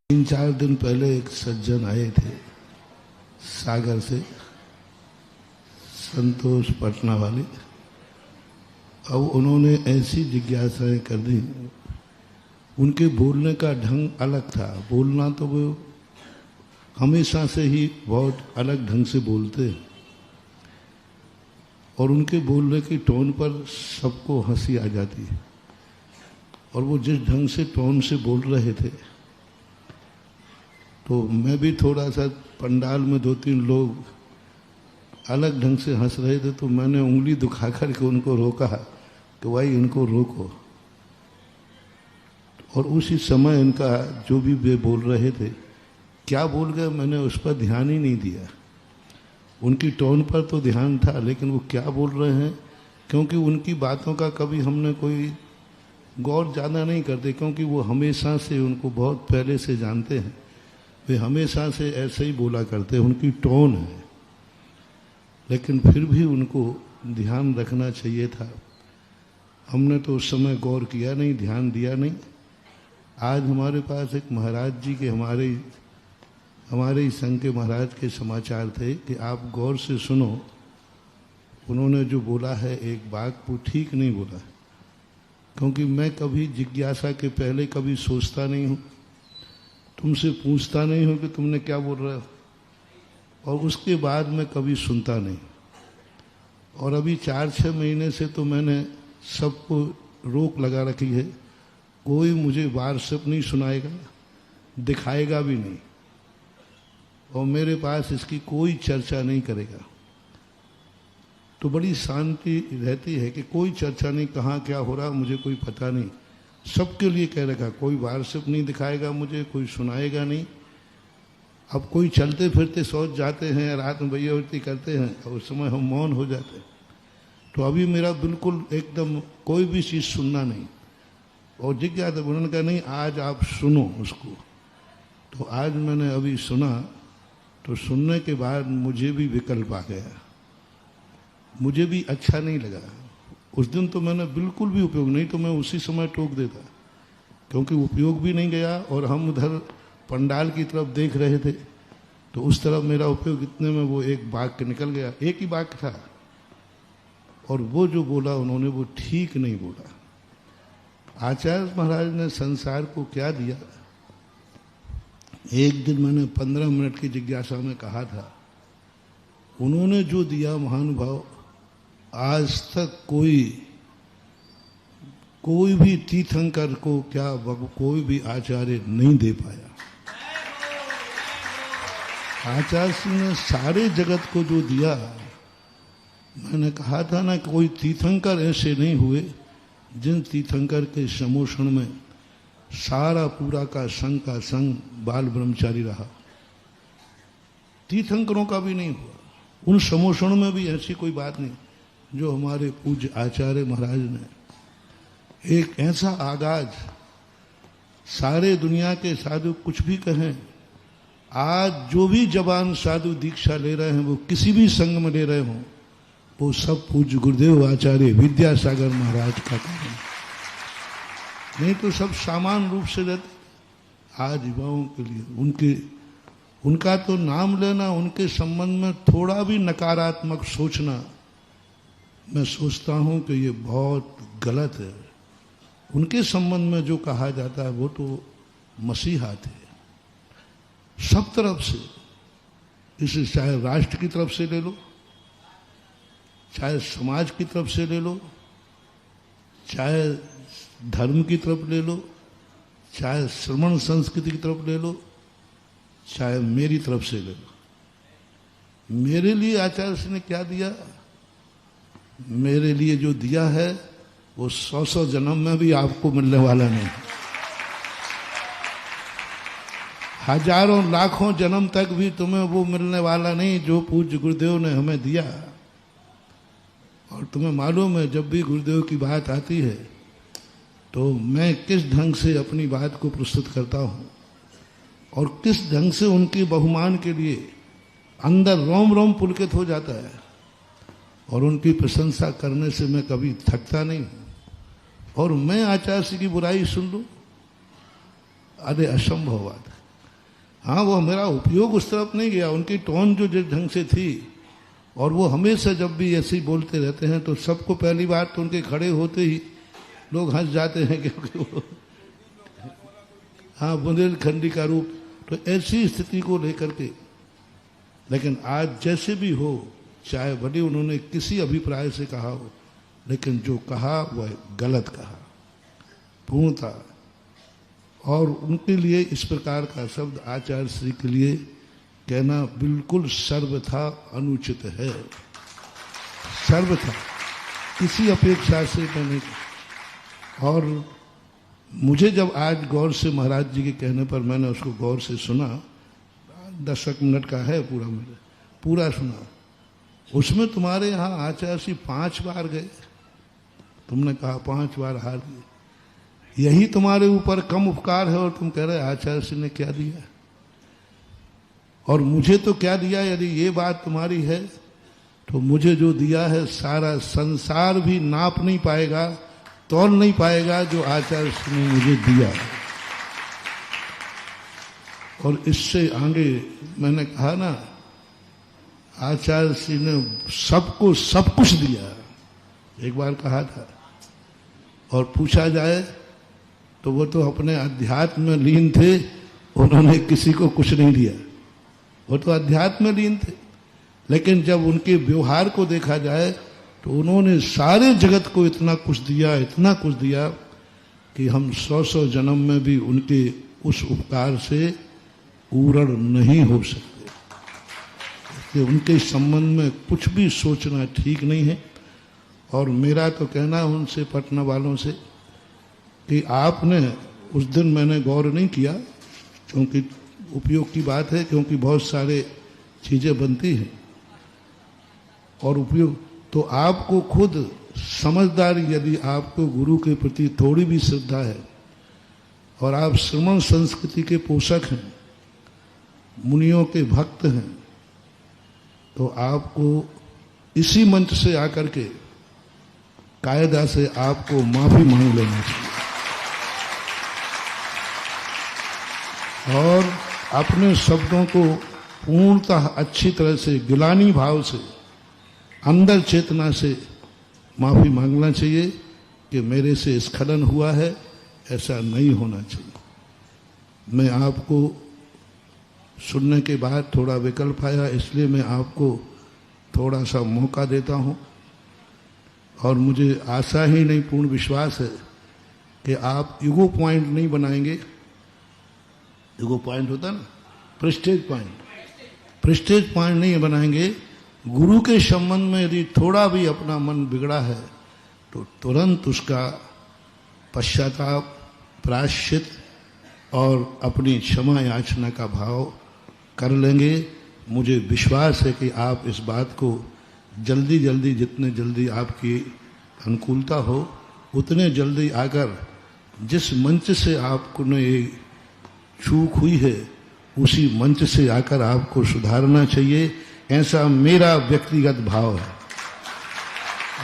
3-4 दिन पहले एक सज्जन आए थे सागर से, संतोष पटना वाले। अब उन्होंने ऐसी जिज्ञासाएं कर दी, उनके बोलने का ढंग अलग था। बोलना तो वो हमेशा से ही बहुत अलग ढंग से बोलते हैं और उनके बोलने की टोन पर सबको हंसी आ जाती है। और वो जिस ढंग से टोन से बोल रहे थे, तो मैं भी थोड़ा सा, पंडाल में 2-3 लोग अलग ढंग से हंस रहे थे, तो मैंने उंगली दिखा कर के उनको रोका कि भाई इनको रोको। और उसी समय इनका जो भी वे बोल रहे थे, क्या बोल गए मैंने उस पर ध्यान ही नहीं दिया। उनकी टोन पर तो ध्यान था, लेकिन वो क्या बोल रहे हैं, क्योंकि उनकी बातों का कभी हमने कोई गौर ज़्यादा नहीं करते, क्योंकि वो हमेशा से, उनको बहुत पहले से जानते हैं। वे हमेशा से ऐसे ही बोला करते हैं, उनकी टोन है। लेकिन फिर भी उनको ध्यान रखना चाहिए था। हमने तो उस समय गौर किया नहीं, ध्यान दिया नहीं। आज हमारे पास एक महाराज जी के, हमारे ही संघ के महाराज के समाचार थे कि आप गौर से सुनो, उन्होंने जो बोला है एक बात वो ठीक नहीं बोला। क्योंकि मैं कभी जिज्ञासा के पहले कभी सोचता नहीं हूँ, तुमसे पूछता नहीं हूँ कि तुमने क्या बोल रहे हो, और उसके बाद मैं कभी सुनता नहीं। और अभी 4-6 महीने से तो मैंने सबको रोक लगा रखी है, कोई मुझे व्हाट्सएप नहीं सुनाएगा, दिखाएगा भी नहीं, और मेरे पास इसकी कोई चर्चा नहीं करेगा। तो बड़ी शांति रहती है कि कोई चर्चा नहीं, कहाँ क्या हो रहा मुझे कोई पता नहीं। सबके लिए कह रखा, कोई व्हाट्सएप नहीं दिखाएगा मुझे, कोई सुनाएगा नहीं। अब कोई चलते फिरते सोच जाते हैं, रात में भैयावृत्ति करते हैं, और उस समय हम मौन हो जाते हैं। तो अभी मेरा बिल्कुल एकदम कोई भी चीज़ सुनना नहीं। और जिज्ञासा, उन्होंने कहा नहीं आज आप सुनो उसको। तो आज मैंने अभी सुना, तो सुनने के बाद मुझे भी विकल्प आ गया, मुझे भी अच्छा नहीं लगा। उस दिन तो मैंने बिल्कुल भी उपयोग नहीं, तो मैं उसी समय टोक देता, क्योंकि उपयोग भी नहीं गया। और हम उधर पंडाल की तरफ देख रहे थे, तो उस तरफ मेरा उपयोग, इतने में वो एक वाक्य निकल गया, एक ही वाक्य था, और वो जो बोला उन्होंने वो ठीक नहीं बोला। आचार्य महाराज ने संसार को क्या दिया, एक दिन मैंने 15 मिनट की जिज्ञासा में कहा था, उन्होंने जो दिया महानुभाव, आज तक कोई भी तीर्थंकर को, क्या कोई भी आचार्य नहीं दे पाया। आचार्य सिंह ने सारे जगत को जो दिया, मैंने कहा था ना, कोई तीर्थंकर ऐसे नहीं हुए जिन तीर्थंकर के समोषण में सारा पूरा का संघ बाल ब्रह्मचारी रहा। तीर्थंकरों का भी नहीं हुआ, उन समोषण में भी ऐसी कोई बात नहीं। जो हमारे पूज्य आचार्य महाराज ने एक ऐसा आगाज, सारे दुनिया के साधु कुछ भी कहें, आज जो भी जवान साधु दीक्षा ले रहे हैं, वो किसी भी संघ में ले रहे हों, वो सब पूज्य गुरुदेव आचार्य विद्यासागर महाराज का काम है। नहीं तो सब सामान्य रूप से रहते। आज युवाओं के लिए उनका तो नाम लेना, उनके संबंध में थोड़ा भी नकारात्मक सोचना, मैं सोचता हूं कि ये बहुत गलत है। उनके संबंध में जो कहा जाता है वो तो मसीहा थे, सब तरफ से। इसे चाहे राष्ट्र की तरफ से ले लो, चाहे समाज की तरफ से ले लो, चाहे धर्म की तरफ ले लो, चाहे श्रमण संस्कृति की तरफ ले लो, चाहे मेरी तरफ से ले लो। मेरे लिए आचार्य सिंह ने क्या दिया, मेरे लिए जो दिया है वो 100 जन्म में भी आपको मिलने वाला नहीं। हजारों लाखों जन्म तक भी तुम्हें वो मिलने वाला नहीं जो पूज्य गुरुदेव ने हमें दिया। और तुम्हें मालूम है, जब भी गुरुदेव की बात आती है तो मैं किस ढंग से अपनी बात को प्रस्तुत करता हूँ, और किस ढंग से उनके बहुमान के लिए अंदर रोम रोम पुलकित हो जाता है। और उनकी प्रशंसा करने से मैं कभी थकता नहीं हूँ। और मैं आचार्य की बुराई सुन लूँ, अरे असंभव बात है। हाँ, वो मेरा उपयोग उस तरफ नहीं गया, उनकी टोन जो जिस ढंग से थी, और वो हमेशा जब भी ऐसे ही बोलते रहते हैं तो सबको पहली बार तो उनके खड़े होते ही लोग हंस जाते हैं, क्योंकि वो हाँ बुंदेलखंडी का रूप, तो ऐसी स्थिति को लेकर के। लेकिन आज जैसे भी हो, चाहे भले उन्होंने किसी अभिप्राय से कहा हो, लेकिन जो कहा वह गलत कहा पूर्णतः। और उनके लिए इस प्रकार का शब्द आचार्य श्री के लिए कहना बिल्कुल सर्वथा अनुचित है, सर्वथा, किसी अपेक्षा से मैंने। और मुझे जब आज गौर से महाराज जी के कहने पर मैंने उसको गौर से सुना, 10 मिनट का है पूरा, मेरे पूरा सुना, उसमें तुम्हारे यहाँ आचार्य श्री 5 बार गए, तुमने कहा 5 बार हार गए, यही तुम्हारे ऊपर कम उपकार है, और तुम कह रहे आचार्य श्री ने क्या दिया और मुझे तो क्या दिया। यदि ये बात तुम्हारी है तो मुझे जो दिया है सारा संसार भी नाप नहीं पाएगा, तोल नहीं पाएगा जो आचार्य श्री ने मुझे दिया। और इससे आगे मैंने कहा ना, आचार्य श्री ने सबको सब कुछ दिया, एक बार कहा था। और पूछा जाए तो वो तो अपने अध्यात्म में लीन थे, उन्होंने किसी को कुछ नहीं दिया, वो तो अध्यात्म में लीन थे। लेकिन जब उनके व्यवहार को देखा जाए तो उन्होंने सारे जगत को इतना कुछ दिया, इतना कुछ दिया कि हम 100 जन्म में भी उनके उस उपकार से पूर्ण नहीं हो सकते। कि उनके संबंध में कुछ भी सोचना ठीक नहीं है। और मेरा तो कहना है उनसे, पटना वालों से, कि आपने उस दिन मैंने गौर नहीं किया, क्योंकि उपयोग की बात है, क्योंकि बहुत सारे चीज़ें बनती हैं और उपयोग, तो आपको खुद समझदारी, यदि आपको गुरु के प्रति थोड़ी भी श्रद्धा है और आप श्रमण संस्कृति के पोषक हैं, मुनियों के भक्त हैं, तो आपको इसी मंच से आकर के कायदा से आपको माफी मांग लेना चाहिए और अपने शब्दों को पूर्णतः अच्छी तरह से गिलानी भाव से, अंदर चेतना से माफी मांगना चाहिए कि मेरे से स्खलन हुआ है, ऐसा नहीं होना चाहिए। मैं आपको सुनने के बाद थोड़ा विकल्प आया, इसलिए मैं आपको थोड़ा सा मौका देता हूं। और मुझे आशा ही नहीं, पूर्ण विश्वास है कि आप ईगो पॉइंट नहीं बनाएंगे। ईगो पॉइंट होता ना, प्रेस्टेज पॉइंट, प्रेस्टेज पॉइंट नहीं बनाएंगे। गुरु के संबंध में यदि थोड़ा भी अपना मन बिगड़ा है तो तुरंत उसका पश्चाताप, प्रायश्चित और अपनी क्षमा याचना का भाव कर लेंगे। मुझे विश्वास है कि आप इस बात को जल्दी जल्दी, जितने जल्दी आपकी अनुकूलता हो, उतने जल्दी आकर जिस मंच से आपको ने ये चूक हुई है, उसी मंच से आकर आपको सुधारना चाहिए, ऐसा मेरा व्यक्तिगत भाव है।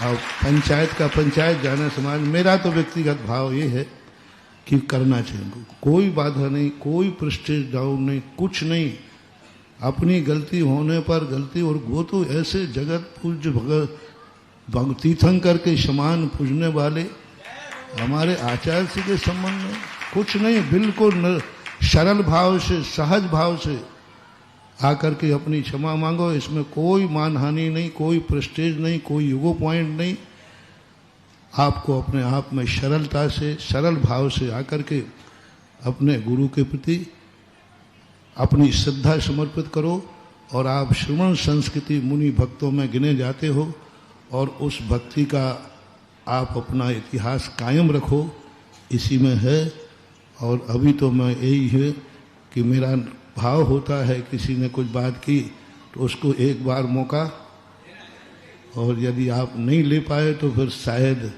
और पंचायत का पंचायत जाना समाज, मेरा तो व्यक्तिगत भाव ये है कि करना चाहिए। कोई बाधा नहीं, कोई प्रेस्टीज डाउन नहीं, कुछ नहीं। अपनी गलती होने पर गलती, और वो तो ऐसे जगत पूज्य भगत तीर्थंकर के समान पूजने वाले हमारे आचार्य जी के संबंध में कुछ नहीं, बिल्कुल सरल भाव से, सहज भाव से आकर के अपनी क्षमा मांगो। इसमें कोई मानहानि नहीं, कोई प्रेस्टीज नहीं, कोई ईगो पॉइंट नहीं। आपको अपने आप में सरलता से, सरल भाव से आकर के अपने गुरु के प्रति अपनी श्रद्धा समर्पित करो और आप श्रमण संस्कृति मुनि भक्तों में गिने जाते हो और उस भक्ति का आप अपना इतिहास कायम रखो, इसी में है। और अभी तो मैं यही है कि मेरा भाव होता है, किसी ने कुछ बात की तो उसको एक बार मौका, और यदि आप नहीं ले पाए तो फिर शायद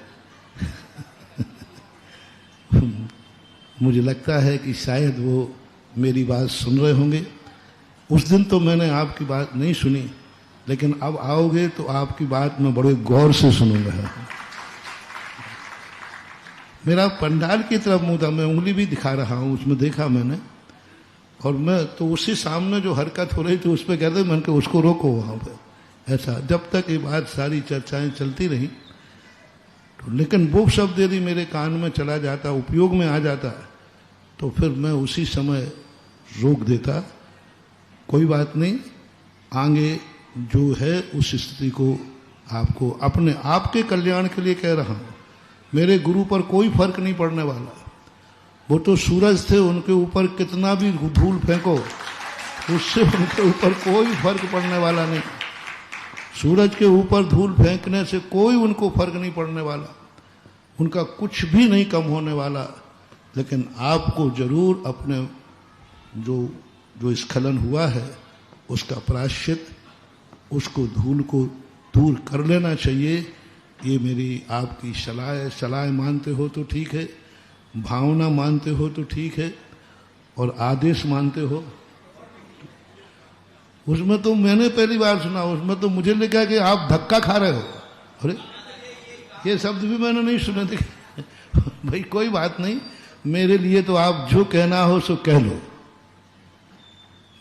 मुझे लगता है कि शायद वो मेरी बात सुन रहे होंगे। उस दिन तो मैंने आपकी बात नहीं सुनी, लेकिन अब आओगे तो आपकी बात मैं बड़े गौर से सुनूंगा। मेरा पंडाल की तरफ मुंह था, मैं उंगली भी दिखा रहा हूं, उसमें देखा मैंने, और मैं तो उसी सामने जो हरकत हो रही थी उस पर कहते मैंने कहा उसको रोको वहाँ पे। ऐसा जब तक ये बात सारी चर्चाएं चलती रही, तो लेकिन वो शब्द यदि मेरे कान में चला जाता, उपयोग में आ जाता, तो फिर मैं उसी समय रोक देता। कोई बात नहीं, आगे जो है उस स्थिति को आपको अपने आपके कल्याण के लिए कह रहा हूँ। मेरे गुरु पर कोई फर्क नहीं पड़ने वाला। वो तो सूरज थे, उनके ऊपर कितना भी धूल फेंको उससे उनके ऊपर कोई फर्क पड़ने वाला नहीं। सूरज के ऊपर धूल फेंकने से कोई उनको फर्क नहीं पड़ने वाला, उनका कुछ भी नहीं कम होने वाला। लेकिन आपको जरूर अपने जो स्खलन हुआ है उसका प्रायश्चित, उसको धूल को दूर कर लेना चाहिए। ये मेरी आपकी सलाह है। सलाह मानते हो तो ठीक है, भावना मानते हो तो ठीक है, और आदेश मानते हो उसमें तो मैंने पहली बार सुना, उसमें तो मुझे लगा कि आप धक्का खा रहे हो। अरे ये शब्द भी मैंने नहीं सुने थे। भाई कोई बात नहीं, मेरे लिए तो आप जो कहना हो सो कह लो,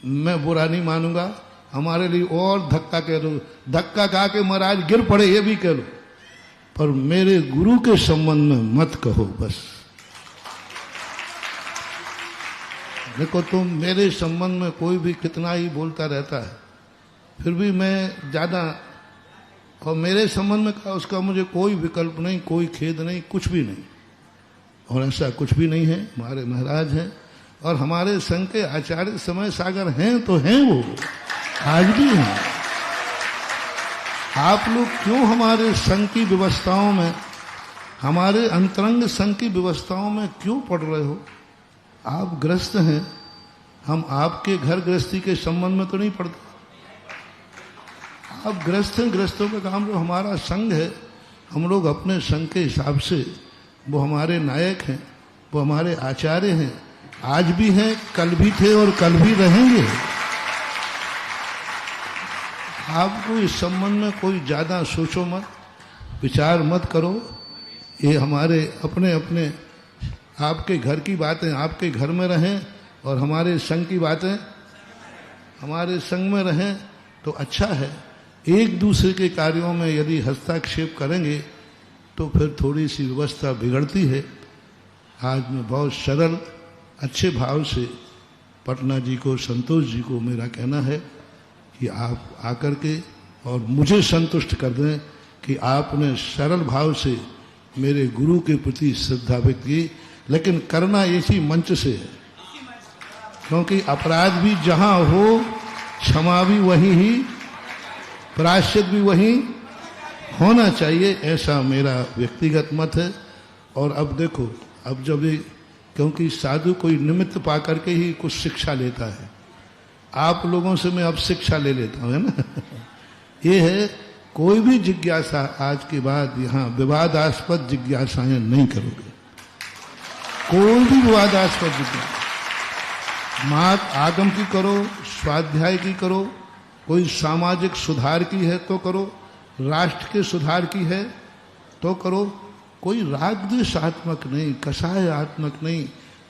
मैं बुरा नहीं मानूंगा। हमारे लिए और धक्का कह दो, धक्का खा के महाराज गिर पड़े ये भी कह लो, पर मेरे गुरु के संबंध में मत कहो बस। देखो तुम मेरे संबंध में कोई भी कितना ही बोलता रहता है, फिर भी मैं ज़्यादा, और मेरे संबंध में कहा उसका मुझे कोई विकल्प नहीं, कोई खेद नहीं, कुछ भी नहीं। और ऐसा कुछ भी नहीं है। हमारे महाराज हैं और हमारे संघ के आचार्य समय सागर हैं तो हैं, वो आज भी हैं। आप लोग क्यों हमारे संघ की व्यवस्थाओं में, हमारे अंतरंग संघ की व्यवस्थाओं में क्यों पड़ रहे हो? आप ग्रस्त हैं, हम आपके घर गृहस्थी के संबंध में तो नहीं पड़ते। आप ग्रस्त हैं, ग्रस्तों का काम जो हमारा संघ है, हम लोग अपने संघ के हिसाब से, वो हमारे नायक हैं, वो हमारे आचार्य हैं, आज भी हैं, कल भी थे और कल भी रहेंगे। आपको इस संबंध में कोई ज़्यादा सोचो मत, विचार मत करो। ये हमारे अपने अपने आपके घर की बातें आपके घर में रहें और हमारे संघ की बातें हमारे संघ में रहें तो अच्छा है। एक दूसरे के कार्यों में यदि हस्तक्षेप करेंगे तो फिर थोड़ी सी व्यवस्था बिगड़ती है। आज मैं बहुत सरल अच्छे भाव से पटना जी को, संतोष जी को मेरा कहना है कि आप आकर के और मुझे संतुष्ट कर दें कि आपने सरल भाव से मेरे गुरु के प्रति श्रद्धा व्यक्त की, लेकिन करना इसी मंच से है, क्योंकि अपराध भी जहां हो क्षमा भी वही ही, प्रायश्चित भी वही होना चाहिए, ऐसा मेरा व्यक्तिगत मत है। और अब देखो, अब जब ये, क्योंकि साधु कोई निमित्त पा करके ही कुछ शिक्षा लेता है, आप लोगों से मैं अब शिक्षा ले लेता हूं, है ना। ये है, कोई भी जिज्ञासा आज के बाद यहाँ विवादास्पद जिज्ञासाएं नहीं करोगे, कोई भी विवादास्पद जिज्ञासा, मात आगम की करो, स्वाध्याय की करो, कोई सामाजिक सुधार की है तो करो, राष्ट्र के सुधार की है तो करो, कोई रागद्वेषात्मक नहीं, कषायात्मक नहीं,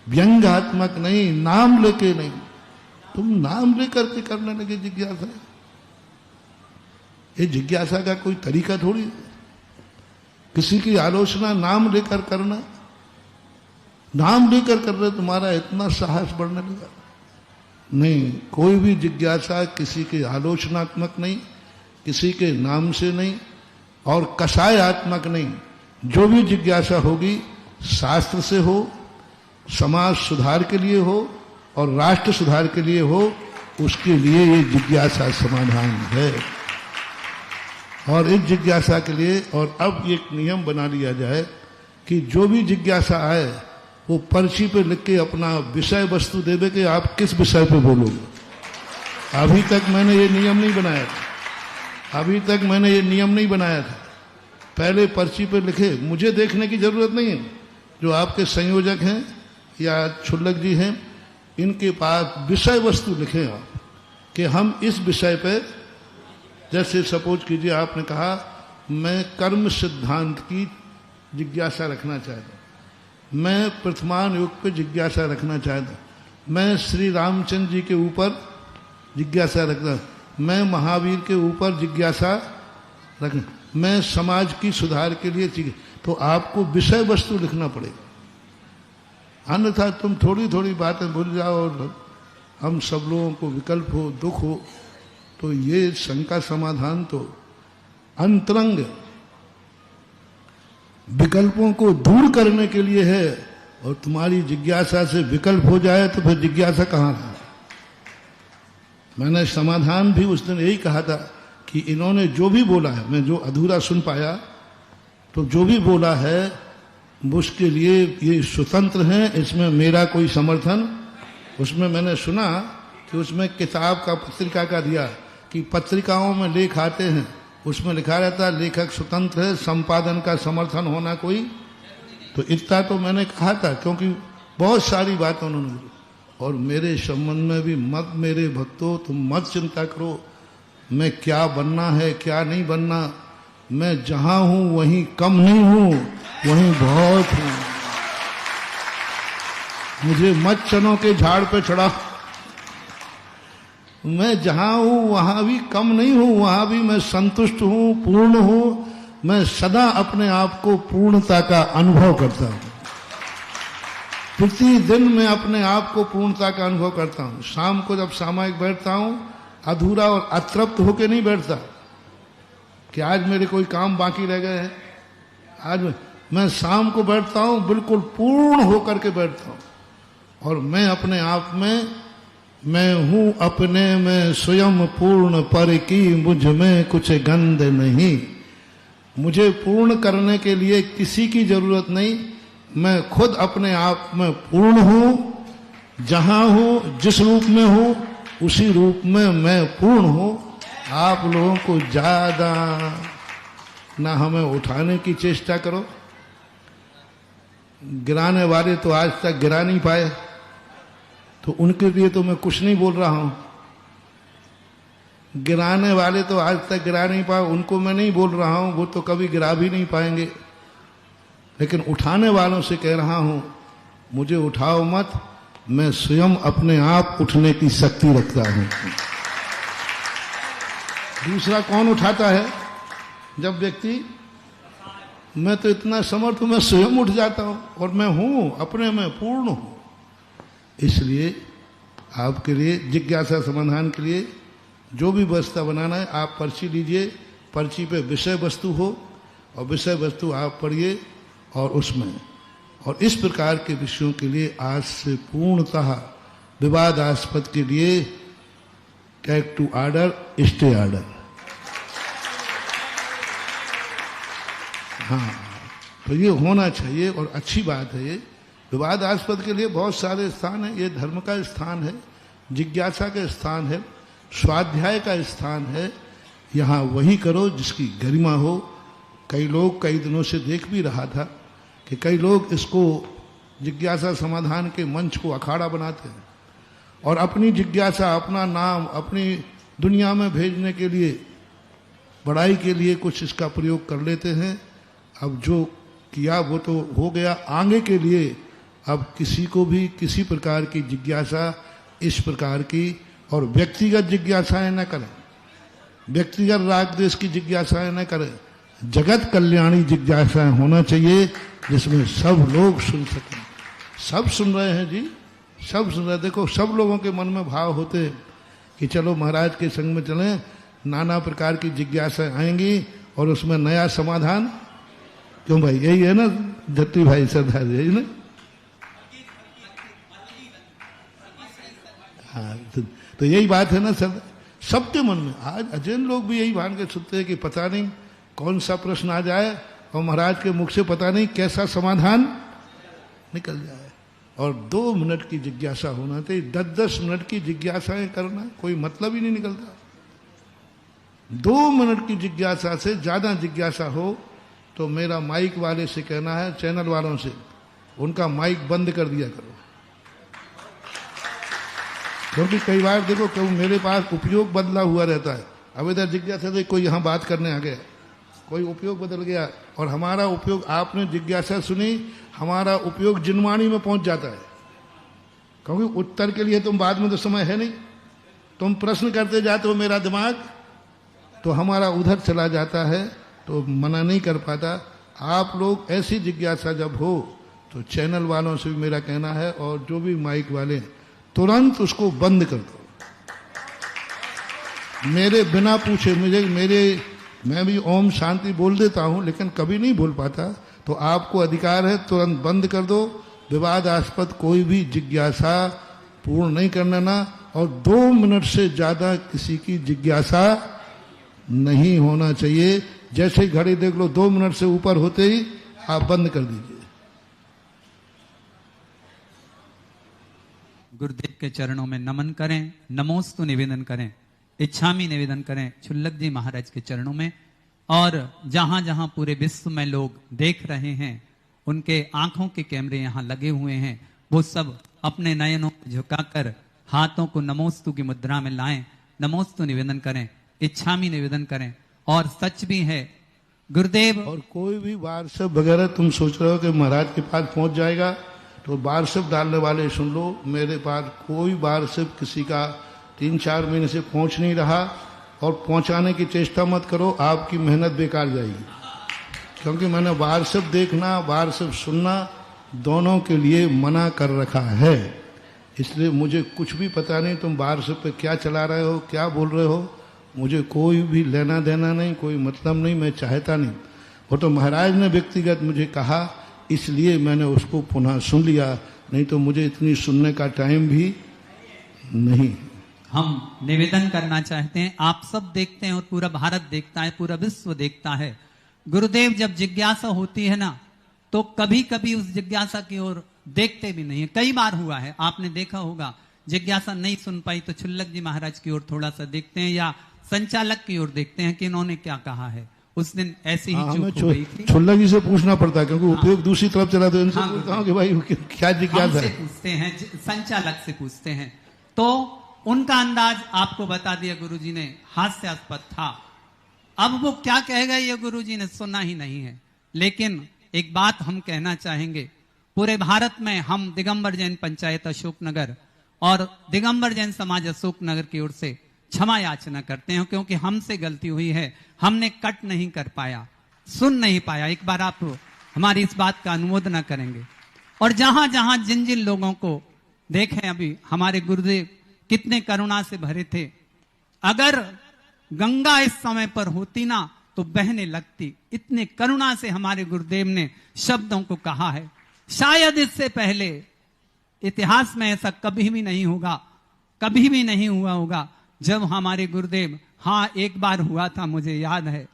व्यंग्यात्मक नहीं, नाम लेके नहीं। तुम नाम लेकर के करने लगे जिज्ञासा, ये जिज्ञासा का कोई तरीका थोड़ी। किसी की आलोचना नाम लेकर करना, नाम लेकर कर रहे, तुम्हारा इतना साहस बढ़ने लगा। नहीं, कोई भी जिज्ञासा किसी के आलोचनात्मक नहीं, किसी के नाम से नहीं और कषायात्मक नहीं। जो भी जिज्ञासा होगी शास्त्र से हो, समाज सुधार के लिए हो और राष्ट्र सुधार के लिए हो, उसके लिए ये जिज्ञासा समाधान है। और इस जिज्ञासा के लिए और अब एक नियम बना लिया जाए कि जो भी जिज्ञासा आए वो पर्ची पे लिख के अपना विषय वस्तु दे दे कि आप किस विषय पे बोलोगे। अभी तक मैंने ये नियम नहीं बनाया था, अभी तक मैंने ये नियम नहीं बनाया था। पहले पर्ची पे लिखे, मुझे देखने की जरूरत नहीं है। जो आपके संयोजक हैं या छुल्लक जी हैं, इनके पास विषय वस्तु लिखें आप कि हम इस विषय पे, जैसे सपोज कीजिए आपने कहा मैं कर्म सिद्धांत की जिज्ञासा रखना चाहता हूं, मैं प्रथमान युग पे जिज्ञासा रखना चाहता हूं, मैं श्री रामचंद्र जी के ऊपर जिज्ञासा रखना, मैं महावीर के ऊपर जिज्ञासा रखना, मैं समाज की सुधार के लिए। तो आपको विषय वस्तु लिखना पड़ेगा, अन्यथा तुम थोड़ी थोड़ी बातें भूल जाओ और हम सब लोगों को विकल्प हो, दुख हो। तो ये शंका समाधान तो अंतरंग विकल्पों को दूर करने के लिए है, और तुम्हारी जिज्ञासा से विकल्प हो जाए तो फिर जिज्ञासा कहाँ रहा। मैंने समाधान भी उस दिन यही कहा था कि इन्होंने जो भी बोला है, मैं जो अधूरा सुन पाया, तो जो भी बोला है उसके लिए ये स्वतंत्र हैं, इसमें मेरा कोई समर्थन। उसमें मैंने सुना कि उसमें किताब का पत्रिका का दिया कि पत्रिकाओं में लेख आते हैं, उसमें लिखा रहता है लेखक स्वतंत्र है, संपादन का समर्थन होना कोई। तो इतना तो मैंने कहा था, क्योंकि बहुत सारी बातें उन्होंने। और मेरे संबंध में भी मत, मेरे भक्तों तुम मत चिंता करो मैं क्या बनना है क्या नहीं बनना, मैं जहां हूं वहीं कम नहीं हूं, वहीं बहुत हूं। मुझे मत चनों के झाड़ पे चढ़ा, मैं जहां हूं वहां भी कम नहीं हूं, वहां भी मैं संतुष्ट हूं, पूर्ण हूं। मैं सदा अपने आप को पूर्णता का अनुभव करता हूं, प्रतिदिन मैं अपने आप को पूर्णता का अनुभव करता हूं। शाम को जब सामायिक बैठता हूं, अधूरा और अतृप्त होकर नहीं बैठता कि आज मेरे कोई काम बाकी रह गए हैं। आज मैं शाम को बैठता हूं बिल्कुल पूर्ण होकर के बैठता हूं, और मैं अपने आप में, मैं हूं अपने में स्वयं पूर्ण, पर की मुझ में कुछ गंध नहीं। मुझे पूर्ण करने के लिए किसी की जरूरत नहीं, मैं खुद अपने आप में पूर्ण हूं। जहां हूं, जिस रूप में हूं, उसी रूप में मैं पूर्ण हूं। आप लोगों को ज्यादा ना हमें उठाने की चेष्टा करो। गिराने वाले तो आज तक गिरा नहीं पाए, तो उनके लिए तो मैं कुछ नहीं बोल रहा हूं। गिराने वाले तो आज तक गिरा नहीं पाए, उनको मैं नहीं बोल रहा हूं, वो तो कभी गिरा भी नहीं पाएंगे। लेकिन उठाने वालों से कह रहा हूं, मुझे उठाओ मत, मैं स्वयं अपने आप उठने की शक्ति रखता हूं। दूसरा कौन उठाता है? जब व्यक्ति, मैं तो इतना समर्थ हूं, मैं स्वयं उठ जाता हूं, और मैं हूं अपने में पूर्ण हूं। इसलिए आपके लिए जिज्ञासा समाधान के लिए जो भी व्यवस्था बनाना है, आप पर्ची लीजिए, पर्ची पे विषय वस्तु हो, और विषय वस्तु आप पढ़िए, और उसमें, और इस प्रकार के विषयों के लिए आज से पूर्णतः विवादास्पद के लिए take to order, stay order. हाँ, तो ये होना चाहिए, और अच्छी बात है। ये विवादास्पद के लिए बहुत सारे स्थान है, ये धर्म का स्थान है, जिज्ञासा का स्थान है, स्वाध्याय का स्थान है। यहाँ वही करो जिसकी गरिमा हो। कई लोग कई दिनों से देख भी रहा था कि कई लोग इसको जिज्ञासा समाधान के मंच को अखाड़ा बनाते हैं, और अपनी जिज्ञासा, अपना नाम, अपनी दुनिया में भेजने के लिए, बड़ाई के लिए कुछ इसका प्रयोग कर लेते हैं। अब जो किया वो तो हो गया, आगे के लिए अब किसी को भी किसी प्रकार की जिज्ञासा इस प्रकार की, और व्यक्तिगत जिज्ञासाएं न करें, व्यक्तिगत राग द्वेष की जिज्ञासाएं न करें। जगत कल्याणी जिज्ञासाएं होना चाहिए, जिसमें सब लोग सुन सकें। सब सुन रहे हैं जी, सब सुन रहे हैं। देखो, सब लोगों के मन में भाव होते कि चलो महाराज के संग में चलें, नाना प्रकार की जिज्ञासाएं आएंगी, और उसमें नया समाधान। क्यों भाई, यही है ना जट्टी भाई, सरदार, यही ना? हाँ, तो यही बात है ना सर, सबके मन में। आज अजैन लोग भी यही भान के सुनते हैं कि पता नहीं कौन सा प्रश्न आ जाए, और महाराज के मुख से पता नहीं कैसा समाधान निकल जाए। और 2 मिनट की जिज्ञासा होना चाहिए। 10-10 मिनट की जिज्ञासाएं करना कोई मतलब ही नहीं निकलता। 2 मिनट की जिज्ञासा से ज्यादा जिज्ञासा हो तो मेरा माइक वाले से कहना है, चैनल वालों से, उनका माइक बंद कर दिया करो। क्योंकि कई बार देखो, क्यों मेरे पास उपयोग बदला हुआ रहता है। अब इधर जिज्ञासा से कोई यहाँ बात करने आ गया, कोई उपयोग बदल गया, और हमारा उपयोग, आपने जिज्ञासा सुनी, हमारा उपयोग जिनवाणी में पहुंच जाता है। क्योंकि उत्तर के लिए तुम बाद में तो समय है नहीं, तुम प्रश्न करते जाते हो, मेरा दिमाग तो हमारा उधर चला जाता है, तो मना नहीं कर पाता। आप लोग ऐसी जिज्ञासा जब हो तो चैनल वालों से भी मेरा कहना है, और जो भी माइक वाले हैं, तुरंत उसको बंद कर दो। मेरे बिना पूछे मैं भी ओम शांति बोल देता हूं, लेकिन कभी नहीं बोल पाता, तो आपको अधिकार है, तुरंत बंद कर दो। विवादास्पद कोई भी जिज्ञासा पूर्ण नहीं करना ना, और 2 मिनट से ज्यादा किसी की जिज्ञासा नहीं होना चाहिए। जैसे ही घड़ी देख लो 2 मिनट से ऊपर होते ही आप बंद कर दीजिए। गुरुदेव के चरणों में नमन करें, नमोस्तु निवेदन करें, इच्छामी निवेदन करें क्षुल्लक जी महाराज के चरणों में। और जहां जहां पूरे विश्व में लोग देख रहे हैं, उनके आंखों के कैमरे यहां लगे हुए हैं, वो सब अपने नयनों को झुकाकर हाथों को नमोस्तु की मुद्रा में लाएं, नमोस्तु निवेदन करें, इच्छामी निवेदन करें। और सच भी है गुरुदेव, और कोई भी व्हाट्सएप वगैरह तुम सोच रहे हो कि महाराज के पास पहुंच जाएगा, तो व्हाट्सएप डालने वाले सुन लो, मेरे पास कोई व्हाट्सएप किसी का 3-4 महीने से पहुंच नहीं रहा, और पहुंचाने की चेष्टा मत करो, आपकी मेहनत बेकार जाएगी। क्योंकि मैंने व्हाट्सएप देखना, व्हाट्सएप सुनना दोनों के लिए मना कर रखा है। इसलिए मुझे कुछ भी पता नहीं तुम व्हाट्सएप पे क्या चला रहे हो, क्या बोल रहे हो, मुझे कोई भी लेना देना नहीं, कोई मतलब नहीं, मैं चाहता नहीं। वो तो महाराज ने व्यक्तिगत मुझे कहा, इसलिए मैंने उसको पुनः सुन लिया, नहीं तो मुझे इतनी सुनने का टाइम भी नहीं। हम निवेदन करना चाहते हैं, आप सब देखते हैं और पूरा भारत देखता है, पूरा विश्व देखता है। गुरुदेव जब जिज्ञासा होती है ना, तो कभी कभी उस जिज्ञासा की ओर देखते भी नहीं है। कई बार हुआ है, आपने देखा होगा, जिज्ञासा नहीं सुन पाई तो क्षुल्लक जी महाराज की ओर थोड़ा सा देखते हैं, या संचालक की ओर देखते हैं कि इन्होंने क्या कहा है। उस दिन ऐसी ही चूक हो गई थी। क्षुल्लक जी से पूछना पड़ता है, क्योंकि उपयोग दूसरी तरफ चला, तो इनसे पूछता हूं कि भाई क्या जिज्ञासा है। पूछते हैं, संचालक से पूछते हैं, तो उनका अंदाज आपको बता दिया गुरुजी ने, हास्यास्पद था। अब वो क्या कहेगा ये गुरुजी ने सुना ही नहीं है। लेकिन एक बात हम कहना चाहेंगे, पूरे भारत में हम दिगंबर जैन पंचायत अशोकनगर और दिगंबर जैन समाज अशोकनगर की ओर से क्षमा याचना करते हैं, क्योंकि हमसे गलती हुई है, हमने कट नहीं कर पाया, सुन नहीं पाया। एक बार आप हमारी इस बात का अनुमोदन करेंगे। और जहां जहां जिन जिन लोगों को देखें, अभी हमारे गुरुदेव कितने करुणा से भरे थे। अगर गंगा इस समय पर होती ना तो बहने लगती, इतने करुणा से हमारे गुरुदेव ने शब्दों को कहा है। शायद इससे पहले इतिहास में ऐसा कभी भी नहीं होगा, कभी भी नहीं हुआ होगा, जब हमारे गुरुदेव, हाँ एक बार हुआ था, मुझे याद है,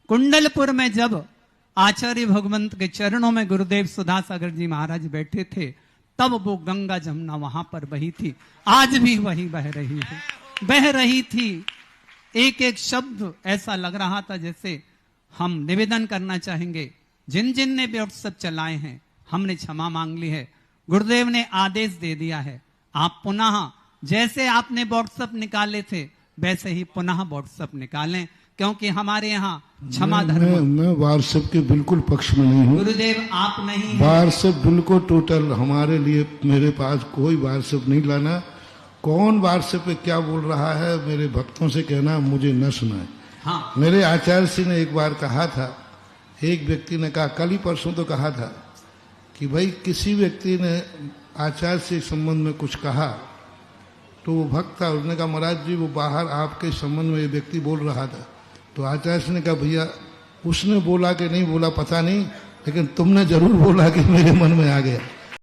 कुंडलपुर में जब आचार्य भगवंत के चरणों में गुरुदेव सुधासागर जी महाराज बैठे थे, तब वो गंगा जमुना वहां पर बही थी। आज भी वही बह रही है, बह रही थी। एक एक शब्द ऐसा लग रहा था जैसे हम निवेदन करना चाहेंगे, जिन जिन ने व्हाट्सएप चलाए हैं, हमने क्षमा मांग ली है। गुरुदेव ने आदेश दे दिया है, आप पुनः जैसे आपने व्हाट्सएप निकाले थे वैसे ही पुनः व्हाट्सएप निकालें, क्योंकि हमारे यहाँ क्षमा धर्म। मैं व्हाट्सएप के बिल्कुल पक्ष में नहीं हूँ गुरुदेव, आप नहीं। व्हाट्सएप बिल्कुल टोटल हमारे लिए, मेरे पास कोई व्हाट्सएप नहीं लाना। कौन व्हाट्सएप पे क्या बोल रहा है, मेरे भक्तों से कहना, मुझे न सुनाए। हाँ। मेरे आचार्य जी ने एक बार कहा था, एक व्यक्ति ने कहा, कल ही परसों तो कहा था कि भाई किसी व्यक्ति ने आचार्य से संबंध में कुछ कहा, तो वो भक्त था, उसने कहा महाराज जी वो बाहर आपके संबंध में ये व्यक्ति बोल रहा था। तो आचार्य ने कहा भैया उसने बोला कि नहीं बोला पता नहीं, लेकिन तुमने जरूर बोला कि मेरे मन में आ गया।